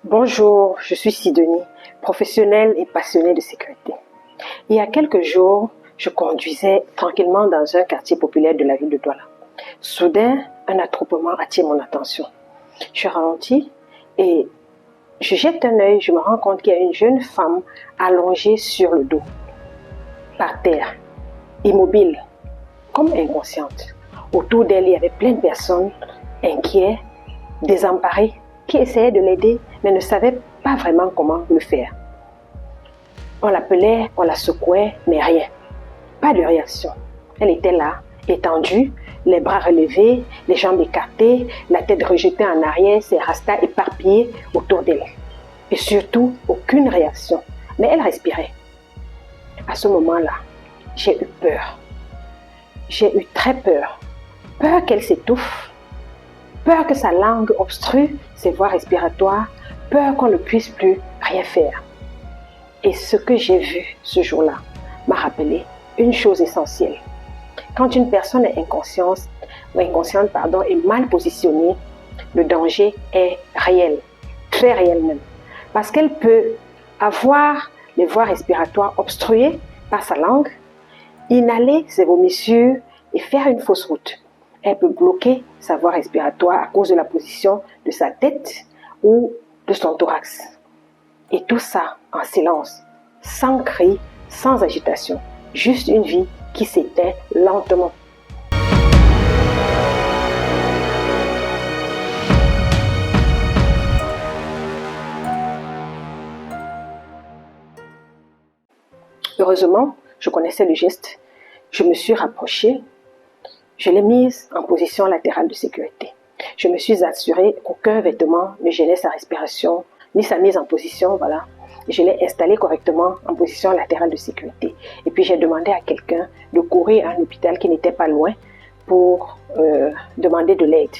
Bonjour, je suis Sidonie, professionnelle et passionnée de sécurité. Il y a quelques jours, je conduisais tranquillement dans un quartier populaire de la ville de Douala. Soudain, un attroupement attire mon attention. Je ralentis et je jette un œil, je me rends compte qu'il y a une jeune femme allongée sur le dos, par terre, immobile, comme inconsciente. Autour d'elle, il y avait plein de personnes inquiets, désemparées, qui essayaient de l'aider, mais ne savaient pas vraiment comment le faire. On l'appelait, on la secouait, mais rien. Pas de réaction. Elle était là, étendue, les bras relevés, les jambes écartées, la tête rejetée en arrière, ses rastas éparpillés autour d'elle. Et surtout, aucune réaction. Mais elle respirait. À ce moment-là, j'ai eu peur. J'ai eu très peur. Peur qu'elle s'étouffe. Peur que sa langue obstrue ses voies respiratoires. Peur qu'on ne puisse plus rien faire. Et ce que j'ai vu ce jour-là m'a rappelé une chose essentielle. Quand une personne est inconsciente et mal positionnée, le danger est réel, très réel même. Parce qu'elle peut avoir les voies respiratoires obstruées par sa langue, inhaler ses vomissures et faire une fausse route. Elle peut bloquer sa voie respiratoire à cause de la position de sa tête ou de son thorax. Et tout ça en silence, sans cri, sans agitation. Juste une vie qui s'éteint lentement. Heureusement, je connaissais le geste. Je me suis rapprochée. Je l'ai mise en position latérale de sécurité. Je me suis assurée qu'aucun vêtement ne gênait sa respiration, ni sa mise en position, voilà. Je l'ai installée correctement en position latérale de sécurité. Et puis j'ai demandé à quelqu'un de courir à un hôpital qui n'était pas loin pour demander de l'aide.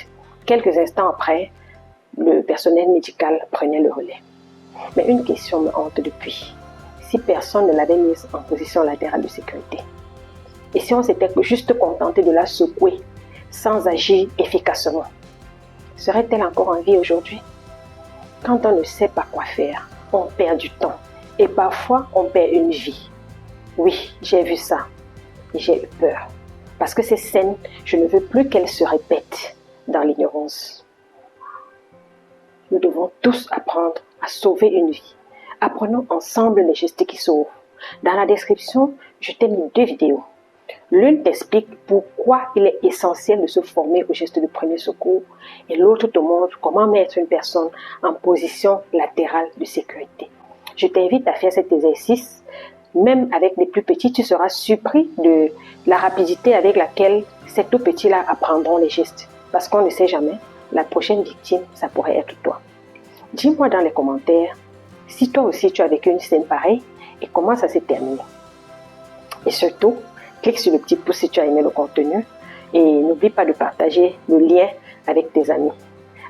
Quelques instants après, le personnel médical prenait le relais. Mais une question me hante depuis. Si personne ne l'avait mise en position latérale de sécurité, et si on s'était juste contenté de la secouer sans agir efficacement, serait-elle encore en vie aujourd'hui? Quand on ne sait pas quoi faire, on perd du temps et parfois on perd une vie. Oui, j'ai vu ça et j'ai eu peur. Parce que ces scènes, je ne veux plus qu'elles se répètent dans l'ignorance. Nous devons tous apprendre à sauver une vie. Apprenons ensemble les gestes qui sauvent. Dans la description, je t'ai mis 2 vidéos. L'une t'explique pourquoi il est essentiel de se former au geste de premier secours et l'autre te montre comment mettre une personne en position latérale de sécurité. Je t'invite à faire cet exercice. Même avec les plus petits, tu seras surpris de la rapidité avec laquelle ces tout petits-là apprendront les gestes. Parce qu'on ne sait jamais, la prochaine victime, ça pourrait être toi. Dis-moi dans les commentaires si toi aussi tu as vécu une scène pareille et comment ça s'est terminé. Et surtout, clique sur le petit pouce si tu as aimé le contenu et n'oublie pas de partager le lien avec tes amis.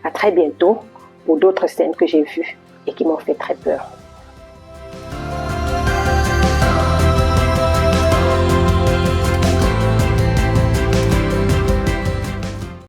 À très bientôt pour d'autres scènes que j'ai vues et qui m'ont fait très peur.